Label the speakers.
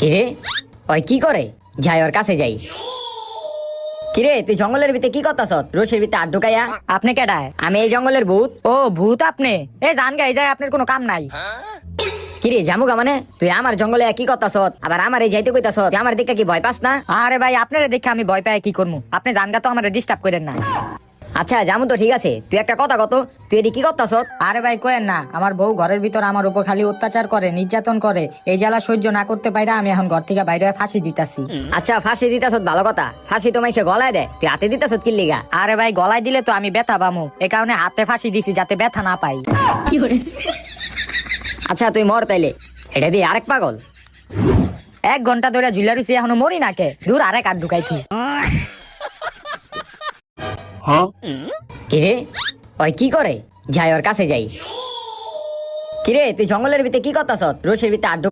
Speaker 1: কিরে ওই কি করে যাই ওর কাছে যাই। কিরে তুই জঙ্গলের ভিতরে কি করতাছ? রশির ভিতরে আড্ডু কাইয়া।
Speaker 2: আপনি কেডায়?
Speaker 1: আমি এই জঙ্গলের ভূত।
Speaker 2: ও ভূত আপনি? এই জান গাই যায়, আপনার কোনো কাম নাই?
Speaker 1: কিরে জামুগা মানে তুই আমার জঙ্গলে কি করতাছ? আবার আমার এই যাইতে কইতাছ? তুই আমার দিকে কি ভয় পাস না?
Speaker 2: আরে ভাই আপনারে দেখে আমি ভয় পাই কি করবো? আপনি জান গা তো আমার ডিস্টার্ব করেন না।
Speaker 1: আচ্ছা জামু তো ঠিক আছে, তুই একটা কথা কত, তুই এটি কি করতাছ?
Speaker 2: আরে ভাই কোয়েন না, আমার বউ ঘরের ভিতর আমার উপর খালি অত্যাচার করে, নির্যাতন করে। এই জ্বালা সহ্য না করতে পাইরা আমি এখন ঘর থেকে বাইরে হয়ে ফাঁসি দিতাছি।
Speaker 1: আচ্ছা ফাঁসি দিতাছ ভালো কথা, ফাঁসি তো মাইসে গলায় দেয়, তুই হাতে দিতাছ কি লিগা?
Speaker 2: আরে ভাই গলায় দিলে তো আমি ব্যথা পামু, এ কারণে হাতে ফাঁসি দিছি যাতে ব্যথা না পাই।
Speaker 1: আচ্ছা তুই মর তাইলে, এটা দিয়ে আরেক পাগল।
Speaker 2: 1 ঘন্টা ধরে ঝুলা রইছি এখনো মরি না কে? দূর আরেক আর ঢুকাই তুই।
Speaker 1: কিরে ওই কি করে যাই ওর কাছে যাই। কিরে তুই জঙ্গলের ভিতরে কি করতাছ? রশির ভিতরে আড্ডু